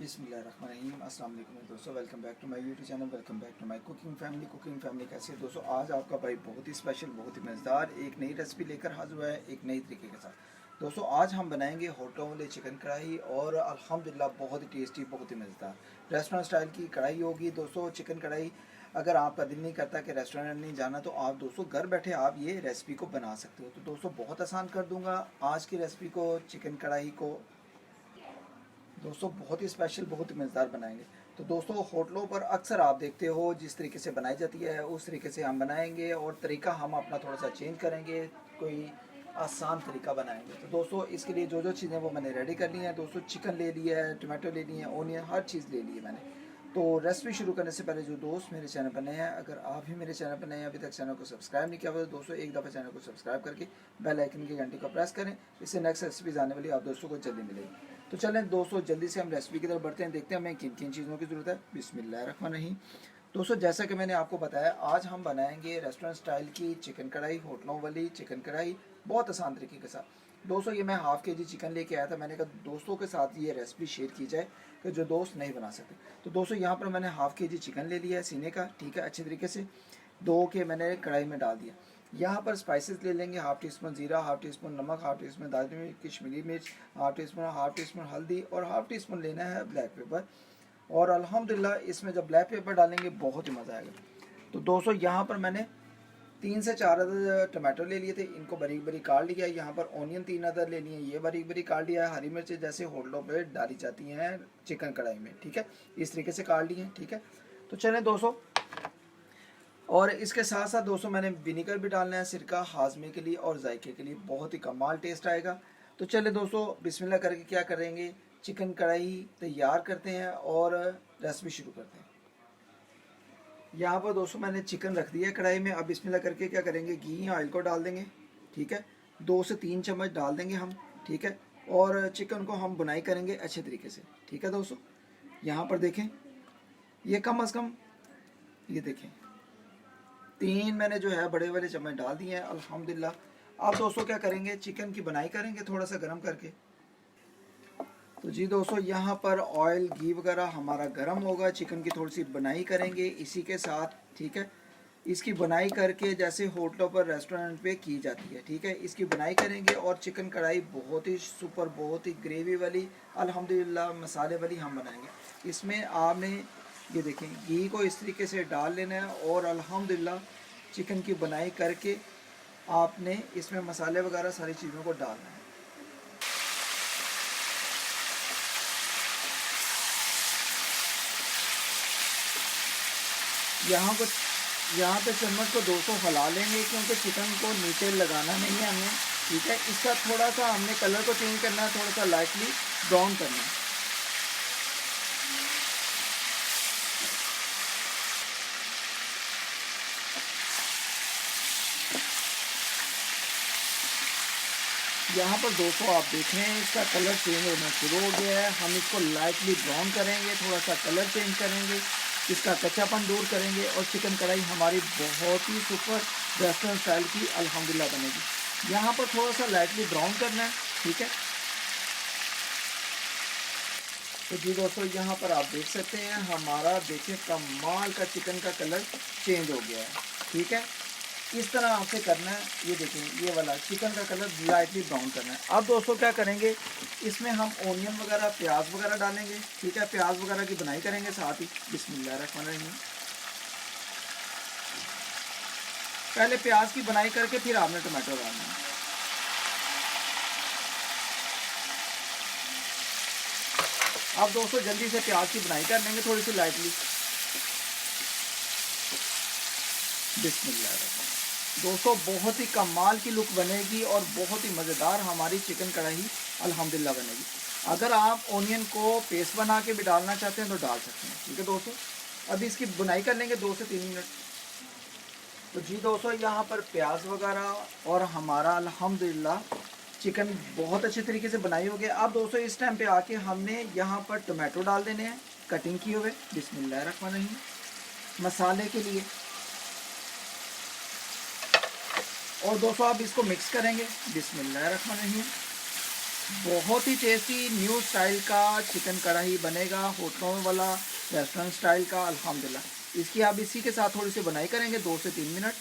बिस्मिल्लाहिर्रहमानिर्रहीम। अस्सलाम वालेकुम दोस्तों, welcome back to my YouTube channel, welcome back to my cooking family. कैसे है दोस्तों? आज आपका भाई बहुत ही स्पेशल, बहुत ही मज़ेदार एक नई रेसिपी लेकर हाजिर हुआ है, एक नई तरीके के साथ। दोस्तों आज हम बनाएंगे होटलों वाले चिकन कढ़ाई, और अल्हम्दुलिल्लाह बहुत ही टेस्टी, बहुत ही मज़ेदार रेस्टोरेंट स्टाइल की कढ़ाई होगी दोस्तों। चिकन कढ़ाई अगर आपका दिल नहीं करता कि रेस्टोरेंट नहीं जाना, तो आप दोस्तों घर बैठे आप ये रेसिपी को बना सकते हो। तो दोस्तों बहुत आसान कर दूंगा आज की रेसिपी को, चिकन कढ़ाई को दोस्तों बहुत ही स्पेशल, बहुत ही मज़ेदार बनाएंगे। तो दोस्तों होटलों पर अक्सर आप देखते हो जिस तरीके से बनाई जाती है उस तरीके से हम बनाएंगे, और तरीका हम अपना थोड़ा सा चेंज करेंगे, कोई आसान तरीका बनाएंगे। तो दोस्तों इसके लिए जो जो चीज़ें वो मैंने रेडी कर ली हैं दोस्तों। चिकन ले लिया है, टमाटो ले लिए हैं, ओनियन, हर चीज़ ले ली है मैंने। तो रेसिपी शुरू करने से पहले जो दोस्त मेरे चैनल पर नए हैं, अगर आप भी मेरे चैनल पर नए हैं, अभी तक चैनल को सब्सक्राइब नहीं किया हुआ, तो दोस्तों एक दफ़ा चैनल को सब्सक्राइब करके बेल आइकन की घंटी को प्रेस करें। इससे नेक्स्ट रेसिपीज़ आने वाली आप दोस्तों को जल्दी मिलेगी। तो चलें दोस्तों जल्दी से हम रेसिपी की तरफ बढ़ते हैं, देखते हैं हमें किन किन चीज़ों की ज़रूरत है। बिस्मिल्लाहिर्रहमानिर्रहीम। दोस्तों जैसा कि मैंने आपको बताया, आज हम बनाएंगे रेस्टोरेंट स्टाइल की चिकन कढ़ाई, होटलों वाली चिकन कढ़ाई, बहुत आसान तरीके के साथ। दोस्तों ये मैं हाफ़ के जी चिकन लेके आया था, मैंने कहा दोस्तों के साथ ये रेसिपी शेयर की जाए कि जो दोस्त नहीं बना सकते। तो दोस्तों यहाँ पर मैंने हाफ़ के जी चिकन ले लिया है सीने का, ठीक है, अच्छे तरीके से धो के मैंने कढ़ाई में डाल दिया। यहाँ पर स्पाइसेस ले लेंगे, हाफ़ टी स्पून ज़ीरा, हाफ़ टी स्पून नमक, हाफ़ टी स्पून दालचीनी, कश्मीरी मिर्च, हाफ़ टी स्पून हल्दी, और हाफ़ टी स्पून लेना है ब्लैक पेपर। और अल्हम्दुलिल्लाह इसमें जब ब्लैक पेपर डालेंगे बहुत ही मज़ा आएगा। तो दोस्तों यहाँ पर मैंने 3 से 4 अदद टमाटो ले लिए थे, इनको बारीक बारीक काट लिया। यहाँ पर ओनियन 3 अदद ले लिए, ये बारीक बारीक काट लिया है। हरी मिर्च जैसे होटलों पे डाली जाती हैं चिकन कढ़ाई में, ठीक है, इस तरीके से काट लिए हैं, ठीक है। तो चलें दोस्तों, और इसके साथ साथ दोस्तों मैंने विनीगर भी डालना है, सिरका हाजमे के लिए और जायके के लिए, बहुत ही कमाल टेस्ट आएगा। तो चले दोस्तों बिस्मिल्लाह करके क्या करेंगे, चिकन कढ़ाई तैयार करते हैं और रेसिपी शुरू करते हैं। यहाँ पर दोस्तों मैंने चिकन रख दिया है कढ़ाई में। अब बिस्मिल्लाह करके क्या करेंगे, घी ऑयल को डाल देंगे, ठीक है, 2 से 3 चम्मच डाल देंगे हम, ठीक है। और चिकन को हम बुनाई करेंगे अच्छे तरीके से, ठीक है दोस्तों। यहाँ पर देखें, ये कम अज़ कम, ये देखें 3 मैंने जो है बड़े वाले चम्मच डाल दिए हैं अल्हम्दुलिल्लाह। अब दोस्तों क्या करेंगे, चिकन की बनाई करेंगे थोड़ा सा गर्म करके। तो जी दोस्तों यहाँ पर ऑयल, घी वगैरह हमारा गर्म होगा, चिकन की थोड़ी सी बनाई करेंगे इसी के साथ, ठीक है। इसकी बनाई करके जैसे होटलों पर रेस्टोरेंट पे की जाती है, ठीक है, इसकी बनाई करेंगे। और चिकन कढ़ाई बहुत ही सुपर, बहुत ही ग्रेवी वाली, अल्हम्दुलिल्लाह मसाले वाली हम बनाएंगे। इसमें आपने ये देखें घी को इस तरीके से डाल लेना है, और अल्हम्दुलिल्लाह चिकन की बनाई करके आपने इसमें मसाले वगैरह सारी चीज़ों को डालना है। यहाँ पे चम्मच को 200 हिला लेंगे, क्योंकि चिकन को नीचे लगाना नहीं है हमने, ठीक है। इसका थोड़ा सा हमने कलर को चेंज करना है, थोड़ा सा लाइटली ब्राउन करना है। यहाँ पर दोस्तों आप देख रहे हैं इसका कलर चेंज होना शुरू हो गया है। हम इसको लाइटली ब्राउन करेंगे, थोड़ा सा कलर चेंज करेंगे, इसका कच्चापन दूर करेंगे, और चिकन कढ़ाई हमारी बहुत ही सुपर रेस्टोरेंट स्टाइल की अल्हम्दुलिल्लाह बनेगी। यहाँ पर थोड़ा सा लाइटली ब्राउन करना है, ठीक है। तो जी दोस्तों यहाँ पर आप देख सकते हैं हमारा, देखिए कमाल का चिकन का कलर चेंज हो गया है, ठीक है। इस तरह आपसे करना है, ये देखें ये वाला चिकन का कलर लाइटली ब्राउन करना है। अब दोस्तों क्या करेंगे, इसमें हम ओनियन वगैरह, प्याज वगैरह डालेंगे, ठीक है, प्याज वगैरह की बनाई करेंगे साथ ही। बिस्मिल्लाहिर्रहमानिर्रहीम। पहले प्याज की बनाई करके फिर आपने टमाटो डालना है। अब दोस्तों जल्दी से प्याज की बनाई कर लेंगे थोड़ी सी लाइटली। बिस्मिल्लाह। दोस्तों बहुत ही कमाल की लुक बनेगी और बहुत ही मज़ेदार हमारी चिकन कढ़ाई अल्हम्दुलिल्लाह बनेगी। अगर आप ओनियन को पेस्ट बना के भी डालना चाहते हैं तो डाल सकते हैं, ठीक है दोस्तों। अभी इसकी बुनाई कर लेंगे 2 से 3 मिनट। तो जी दोस्तों यहाँ पर प्याज वगैरह और हमारा अल्हम्दुलिल्लाह चिकन बहुत अच्छे तरीके से बनाई हो गया। अब दोस्तों इस टाइम पे आके हमने यहाँ पर टमाटो डाल देने हैं कटिंग किए हुए, बिस्मिल्लाहिर्रहमानिर्रहीम, मसाले के लिए। और दोस्तों आप इसको मिक्स करेंगे, बिस्मिल्लाहिर्रहमानिर्रहीम। बहुत ही टेस्टी न्यू स्टाइल का चिकन कढ़ाई बनेगा, होटलों वाला, रेस्टोरेंट स्टाइल का अल्हम्दुलिल्लाह। इसकी आप इसी के साथ थोड़ी सी बनाई करेंगे 2 से 3 मिनट।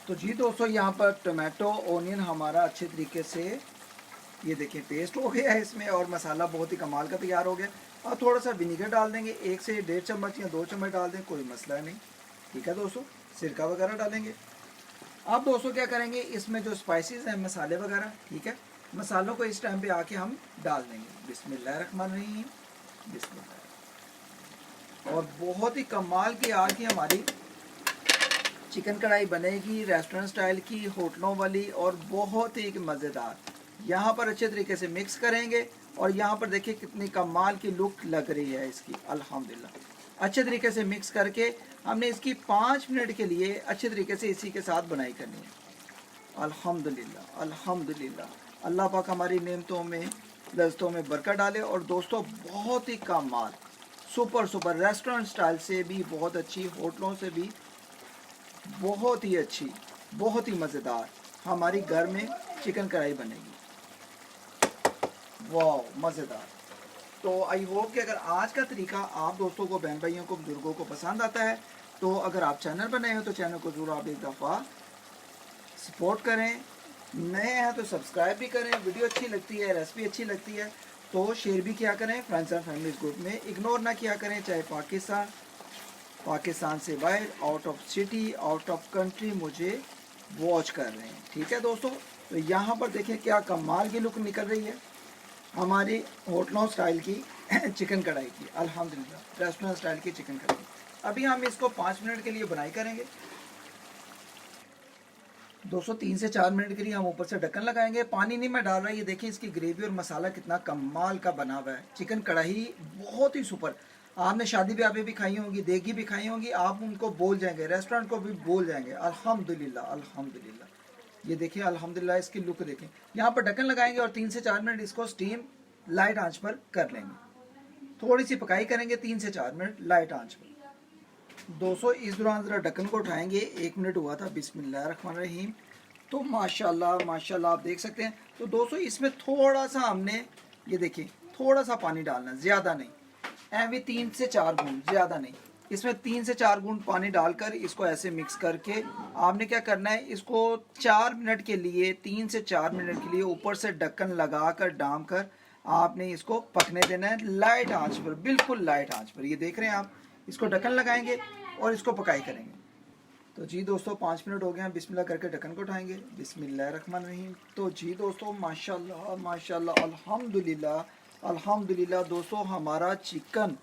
तो जी दोस्तों, यहाँ पर टोमेटो ऑनियन हमारा अच्छे तरीके से ये देखिए पेस्ट हो गया है इसमें, और मसाला बहुत ही कमाल का तैयार हो गया। और थोड़ा सा विनीगर डाल देंगे, 1 से 1.5 चम्मच या 2 चम्मच डाल दें, कोई मसला नहीं। ठीक है दोस्तों, सिरका वगैरह डालेंगे। अब दोस्तों क्या करेंगे, इसमें जो स्पाइसेस हैं, मसाले वगैरह, ठीक है, मसालों को इस टाइम पे आके हम डाल देंगे। बिस्मिल्लाहिर्रहमानिर्रहीम, बिस्मिल्लाह। और बहुत ही कमाल की आज की हमारी चिकन कढ़ाई बनेगी, रेस्टोरेंट स्टाइल की, होटलों वाली, और बहुत ही मज़ेदार। यहाँ पर अच्छे तरीके से मिक्स करेंगे, और यहाँ पर देखिए कितनी कमाल की लुक लग रही है इसकी अल्हम्दुलिल्लाह। अच्छे तरीके से मिक्स करके हमने इसकी 5 मिनट के लिए अच्छे तरीके से इसी के साथ बनाई करनी है। अल्हम्दुलिल्लाह अल्हम्दुलिल्लाह। अल्लाह पाक हमारी नेमतों में, लज़्ज़तों में बरकत डाले। और दोस्तों बहुत ही कमाल, सुपर सुपर, रेस्टोरेंट स्टाइल से भी बहुत अच्छी, होटलों से भी बहुत ही अच्छी, बहुत ही मज़ेदार हमारी घर में चिकन कढ़ाई बनेगी। वाह मज़ेदार। तो आई होप कि अगर आज का तरीका आप दोस्तों को, बहन भाइयों को, बुजुर्गों को पसंद आता है, तो अगर आप चैनल पर नए हो तो चैनल को ज़रूर आप एक दफ़ा सपोर्ट करें, नए हैं तो सब्सक्राइब भी करें। वीडियो अच्छी लगती है, रेसिपी अच्छी लगती है तो शेयर भी किया करें फ्रेंड्स एंड फैमिली ग्रुप में। इग्नोर ना किया करें, चाहे पाकिस्तान से बाहर, out of city, out of country मुझे वॉच कर रहे हैं। ठीक है दोस्तों, तो यहाँ पर देखें क्या कमाल की लुक निकल रही है हमारी होटलों स्टाइल की चिकन कढ़ाई की, अल्हम्दुलिल्लाह रेस्टोरेंट स्टाइल की चिकन कढ़ाई। अभी हम इसको 5 मिनट के लिए बनाई करेंगे। 3 से 4 मिनट के लिए हम ऊपर से ढक्कन लगाएंगे। पानी नहीं मैं डाल रहा, ये देखिए इसकी ग्रेवी और मसाला कितना कमाल का बना हुआ है। चिकन कढ़ाई बहुत ही सुपर। आपने शादी ब्याह में भी खाई होंगी, देगी भी खाई होंगी, आप उनको बोल जाएंगे, रेस्टोरेंट को भी बोल जाएंगे। अल्हम्दुलिल्लाह अल्हम्दुलिल्लाह। ये देखिए अल्हम्दुलिल्लाह, इसकी लुक देखें। यहाँ पर ढक्कन लगाएंगे और 3 से 4 मिनट इसको स्टीम लाइट आंच पर कर लेंगे। थोड़ी सी पकाई करेंगे 3 से 4 मिनट लाइट आंच पर। दोस्तों इस दौरान ज़रा ढक्कन को उठाएंगे, 1 मिनट हुआ था। बिस्मिल्लाहिर्रहमानिर्रहीम। तो माशाल्लाह माशाल्लाह आप देख सकते हैं। तो दोस्तों इसमें थोड़ा सा हमने, ये देखिए, थोड़ा सा पानी डालना है, ज़्यादा नहीं, एवं 3 से 4 बूंद, ज़्यादा नहीं। इसमें 3 से 4 बूंद पानी डालकर इसको ऐसे मिक्स करके आपने क्या करना है, इसको 4 मिनट के लिए, 3 से 4 मिनट के लिए ऊपर से ढक्कन लगा कर डाम कर आपने इसको पकने देना है लाइट आंच पर, बिल्कुल लाइट आंच पर। ये देख रहे हैं आप, इसको ढक्कन लगाएंगे और इसको पकाई करेंगे। तो जी दोस्तों 5 मिनट हो गए हैं, बिस्मिल्लाह करके ढक्कन को उठाएंगे। बिस्मिल्लाहिर्रहमानिर्रहीम। तो जी दोस्तों माशाल्लाह माशाल्लाह अल्हम्दुलिल्लाह अल्हम्दुलिल्लाह। दोस्तों हमारा चिकन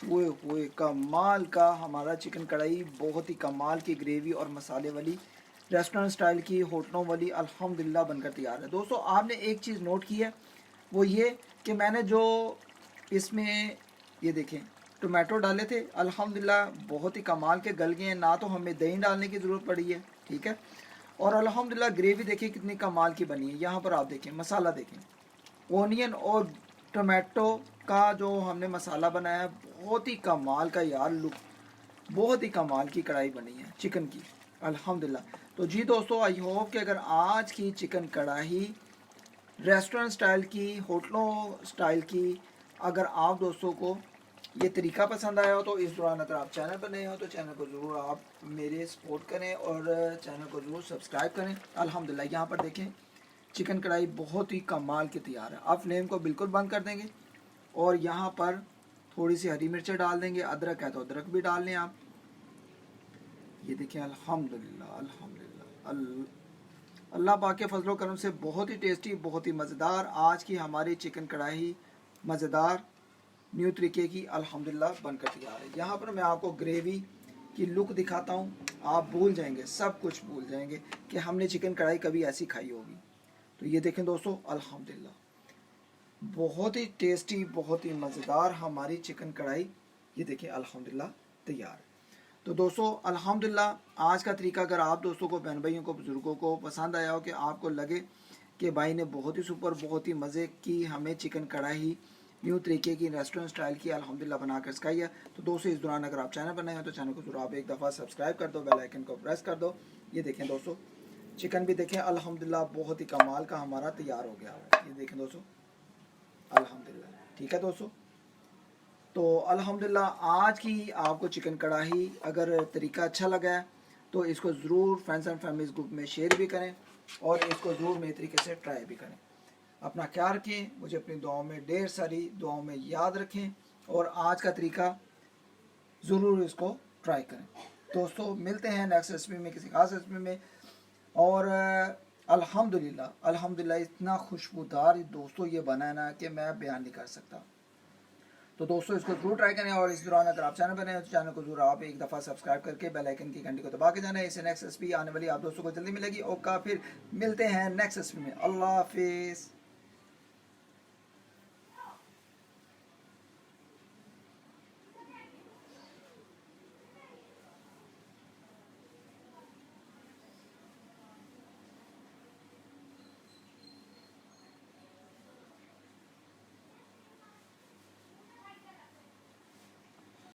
हुए कमाल का, हमारा चिकन कढ़ाई बहुत ही कमाल की ग्रेवी और मसाले वाली, रेस्टोरेंट स्टाइल की, होटलों वाली अल्हम्दुलिल्लाह बनकर तैयार है। दोस्तों आपने एक चीज़ नोट की है, वो ये कि मैंने जो इसमें ये देखें टोमेटो डाले थे, अल्हम्दुलिल्लाह बहुत ही कमाल के गल गए हैं, ना तो हमें दही डालने की ज़रूरत पड़ी है। ठीक है, और अल्हम्दुलिल्लाह ग्रेवी देखिए कितनी कमाल की बनी है। यहाँ पर आप देखें मसाला देखें, ओनियन और टोमेटो का जो हमने मसाला बनाया, बहुत ही कमाल का यार लुक, बहुत ही कमाल की कढ़ाई बनी है चिकन की अल्हम्दुलिल्लाह। तो जी दोस्तों आई होप कि अगर आज की चिकन कढ़ाई रेस्टोरेंट स्टाइल की, होटलों स्टाइल की, अगर आप दोस्तों को ये तरीका पसंद आया हो, तो इस दौरान अगर आप चैनल पर नए हो तो चैनल को ज़रूर आप मेरे सपोर्ट करें और चैनल को ज़रूर सब्सक्राइब करें। अल्हम्दुलिल्लाह यहाँ पर देखें चिकन कढ़ाई बहुत ही कमाल की तैयार है। आप फ्लेम को बिल्कुल बंद कर देंगे और यहाँ पर थोड़ी सी हरी मिर्चें डाल देंगे, अदरक है तो अदरक भी डाल लें आप। ये देखिए अल्हम्दुलिल्लाह अल्हम्दुलिल्लाह, अल्लाह पाक के फजलो करम से बहुत ही टेस्टी, बहुत ही मज़ेदार आज की हमारी चिकन कढ़ाई मज़ेदार न्यू तरीके की अल्हम्दुलिल्लाह बनकर तैयार है। यहाँ पर मैं आपको ग्रेवी की लुक दिखाता हूँ, आप भूल जाएंगे, सब कुछ भूल जाएंगे कि हमने चिकन कढ़ाई कभी ऐसी खाई होगी। तो ये देखें दोस्तों अल्हम्दुलिल्लाह बहुत ही टेस्टी, बहुत ही मज़ेदार हमारी चिकन कढ़ाई, ये देखें अल्हम्दुलिल्लाह तैयार है। तो दोस्तों अल्हम्दुलिल्लाह आज का तरीका अगर आप दोस्तों को, बहन भाइयों को, बुज़ुर्गों को पसंद आया हो, कि आपको लगे कि भाई ने बहुत ही सुपर, बहुत ही मज़े की हमें चिकन कढ़ाई न्यू तरीके की, रेस्टोरेंट स्टाइल की अल्हम्दुलिल्लाह बनाकर सिखाई है, तो दोस्तों इस दौरान अगर आप चैनल पर नए हो तो चैनल को जरूर आप एक दफ़ा सब्सक्राइब कर दो, बेल आइकन को प्रेस कर दो। ये देखें दोस्तों चिकन भी देखें अल्हम्दुलिल्लाह बहुत ही कमाल का हमारा तैयार हो गया है। ये देखें दोस्तों, अल्हम्दुलिल्लाह। ठीक है दोस्तों, तो अल्हम्दुलिल्लाह आज की आपको चिकन कढ़ाई अगर तरीका अच्छा लगा है तो इसको ज़रूर फ्रेंड्स एंड फैमिलीज ग्रुप में शेयर भी करें और इसको ज़रूर मेरे तरीके से ट्राई भी करें। अपना ख्याल रखें, मुझे अपनी दुआओं में ढेर सारी दुआओं में याद रखें और आज का तरीका ज़रूर इसको ट्राई करें। दोस्तों मिलते हैं नेक्स्ट रेसिपी में, किसी खास रेसिपी में। और अल्हम्दुलिल्लाह अल्हम्दुलिल्लाह इतना खुशबूदार दोस्तों ये बना है ना कि मैं बयान नहीं कर सकता। तो दोस्तों इसको जरूर ट्राई करें और इस दौरान अगर आप चैनल पर नए हो तो चैनल को जरूर आप एक दफ़ा सब्सक्राइब करके बेल आइकन की घंटी को दबा के जाना है। इससे नेक्स्ट रेसिपी आने वाली आप दोस्तों को जल्दी मिलेगी। और फिर मिलते हैं नेक्स्ट रेसिपी में। अल्लाह हाफिज़।